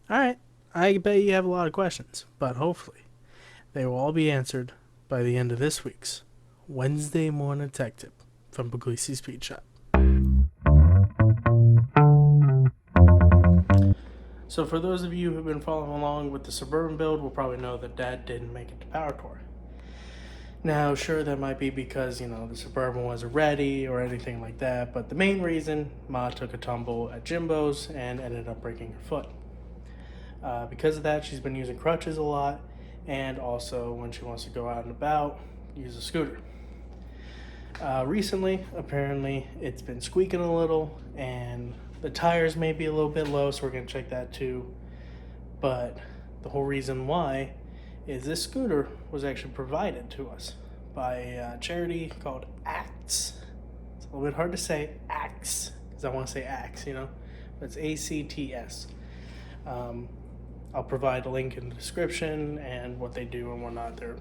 Alright, I bet you have a lot of questions, but hopefully they will all be answered by the end of this week's Wednesday Morning Tech Tip from Pugliese Speed Shop. So for those of you who've been following along with the Suburban build will probably know that Dad didn't make it to Power Tour. Now, sure, that might be because, the Suburban wasn't ready or anything like that, but the main reason, Ma took a tumble at Jimbo's and ended up breaking her foot. Because of that, she's been using crutches a lot, and also when she wants to go out and about, use a scooter. Recently, apparently, it's been squeaking a little, and the tires may be a little bit low, so we're going to check that too. But the whole reason why is this scooter was actually provided to us by a charity called ACTS. It's a little bit hard to say, ACTS, because I want to say ACTS, but it's ACTS. I'll provide a link in the description and what they do and whatnot. They're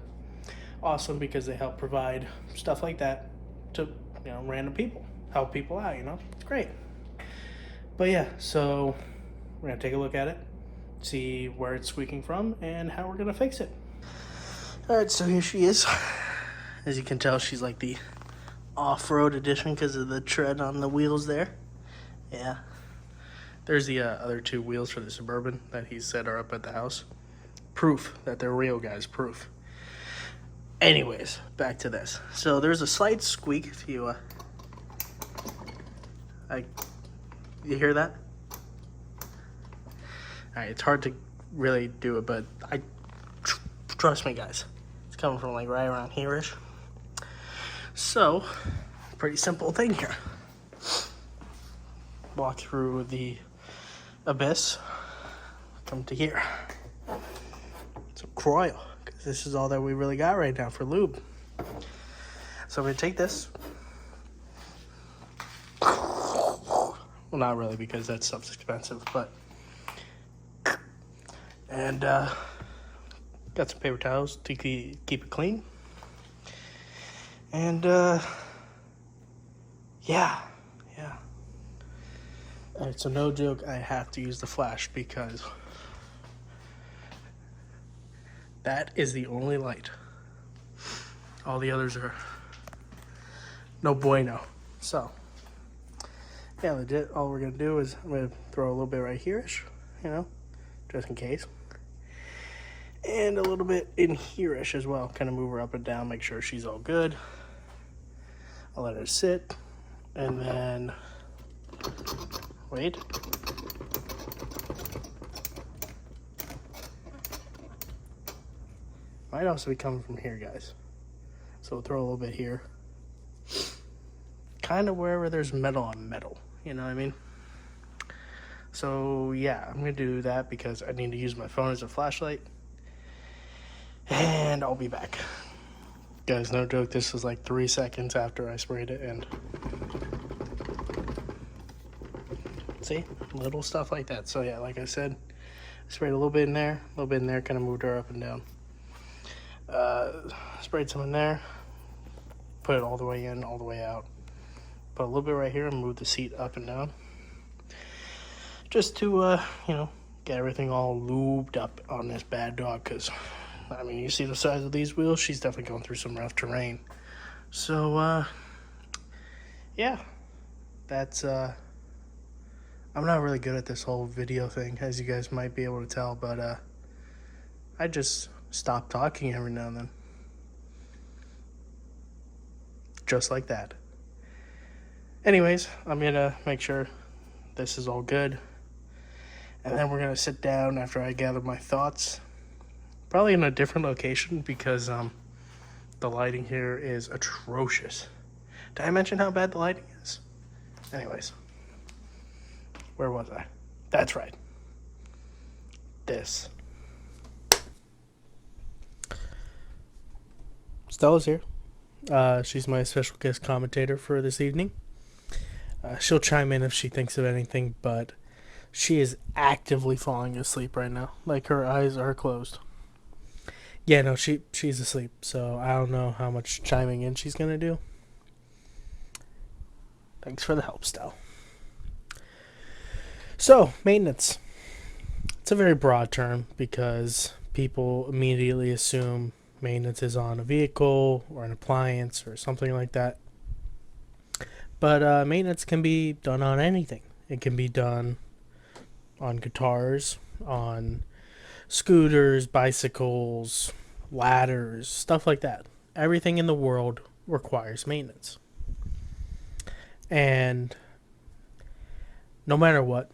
awesome because they help provide stuff like that to random people, help people out. It's great. But yeah, so we're gonna take a look at it, see where it's squeaking from, and how we're gonna fix it. All right, so here she is. As you can tell, she's like the off-road edition because of the tread on the wheels there. Yeah. There's the other two wheels for the Suburban that he said are up at the house. Proof that they're real, guys. Proof. Anyways, back to this. So there's a slight squeak. If you you hear that? All right, it's hard to really do it, but trust me, guys. It's coming from like right around here-ish. So, pretty simple thing here. Walk through the abyss, come to here. So cryo, because this is all that we really got right now for lube. So I'm gonna take this. Well, not really, because that stuff's expensive, but and got some paper towels to keep it clean. And yeah. Alright, so no joke, I have to use the flash because that is the only light. All the others are no bueno. So, yeah, legit, all we're going to do is I'm going to throw a little bit right here-ish, just in case. And a little bit in here-ish as well. Kind of move her up and down, make sure she's all good. I'll let her sit, and then wait. Might also be coming from here, guys. So we'll throw a little bit here. Kind of wherever there's metal on metal, you know what I mean? So yeah, I'm gonna do that because I need to use my phone as a flashlight. And I'll be back. Guys, no joke, this was like 3 seconds after I sprayed it, and see, little stuff like that. So yeah, like I said, sprayed a little bit in there, kind of moved her up and down. Sprayed some in there, put it all the way in, all the way out. Put a little bit right here and move the seat up and down. Just to, get everything all lubed up on this bad dog, because, I mean, you see the size of these wheels, she's definitely going through some rough terrain. So, yeah, that's, I'm not really good at this whole video thing, as you guys might be able to tell, but, I just stop talking every now and then. Just like that. Anyways, I'm gonna make sure this is all good. And then we're gonna sit down after I gather my thoughts. Probably in a different location because the lighting here is atrocious. Did I mention how bad the lighting is? Anyways, where was I? That's right. This. Stella's here. She's my special guest commentator for this evening. She'll chime in if she thinks of anything, but she is actively falling asleep right now. Like, her eyes are closed. Yeah, no, she's asleep, so I don't know how much chiming in she's gonna do. Thanks for the help, Stell. So, maintenance. It's a very broad term because people immediately assume maintenance is on a vehicle or an appliance or something like that. But maintenance can be done on anything. It can be done on guitars, on scooters, bicycles, ladders, stuff like that. Everything in the world requires maintenance. And no matter what,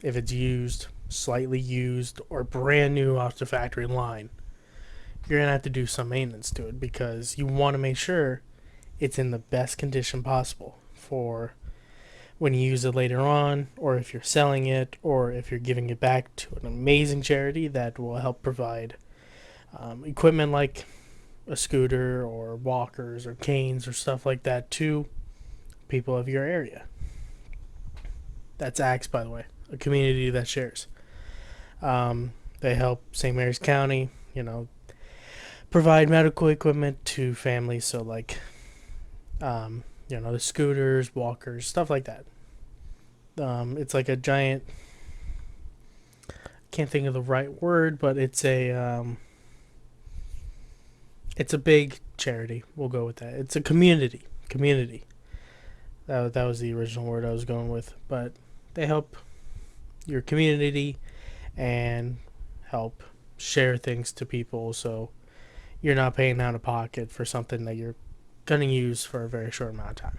if it's used, slightly used, or brand new off the factory line, you're going to have to do some maintenance to it because you want to make sure it's in the best condition possible for when you use it later on, or if you're selling it, or if you're giving it back to an amazing charity that will help provide equipment like a scooter or walkers or canes or stuff like that to people of your area. That's ACTS, by the way, a community that shares. They help St. Mary's County, provide medical equipment to families. So like, the scooters, walkers, stuff like that. It's like a giant, can't think of the right word, but it's a big charity. We'll go with that. It's a community. That was the original word I was going with. But they help your community and help share things to people so you're not paying out of pocket for something that you're going to use for a very short amount of time.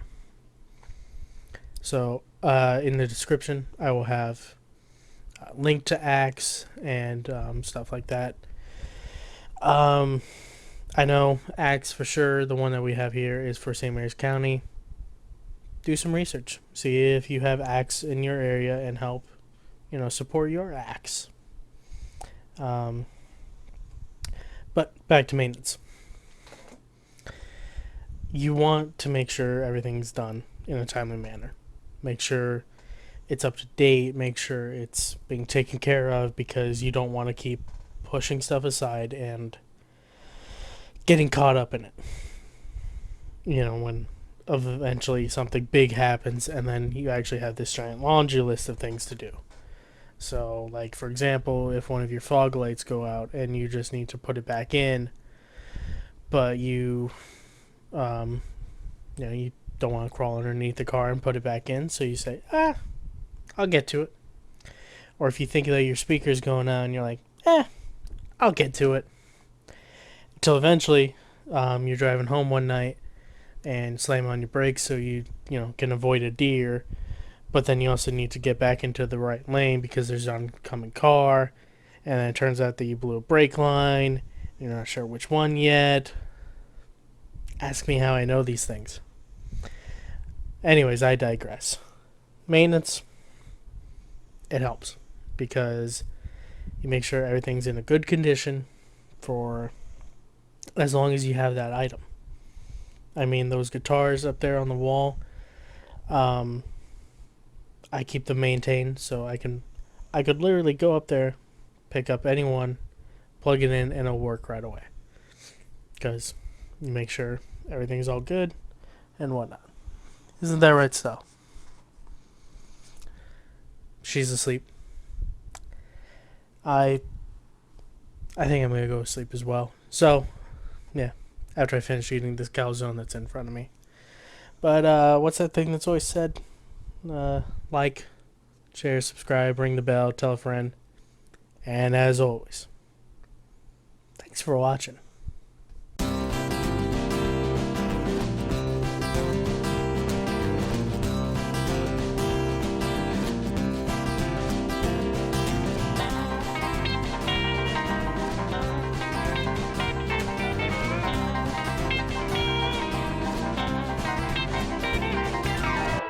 So in the description, I will have a link to ACTS and stuff like that. I know ACTS for sure, the one that we have here, is for St. Mary's County. Do some research. See if you have ACTS in your area and help, support your ACTS. But back to maintenance. You want to make sure everything's done in a timely manner. Make sure it's up to date. Make sure it's being taken care of because you don't want to keep pushing stuff aside and getting caught up in it. When eventually something big happens and then you actually have this giant laundry list of things to do. So, like, for example, if one of your fog lights go out and you just need to put it back in, but you don't want to crawl underneath the car and put it back in, so you say, I'll get to it. Or if you think that your speaker's going out and you're like, I'll get to it. Until eventually, you're driving home one night and slam on your brakes so you can avoid a deer, but then you also need to get back into the right lane because there's an oncoming car, and then it turns out that you blew a brake line, you're not sure which one yet. Ask me how I know these things. Anyways, I digress. Maintenance, it helps because you make sure everything's in a good condition for as long as you have that item. I mean, those guitars up there on the wall, I keep them maintained so I could literally go up there, pick up any one, plug it in, and it'll work right away. Because you make sure everything's all good and whatnot. Isn't that right, Stell? She's asleep. I think I'm going to go to sleep as well. So, yeah, after I finish eating this calzone that's in front of me. But what's that thing that's always said? Like, share, subscribe, ring the bell, tell a friend. And as always, thanks for watching.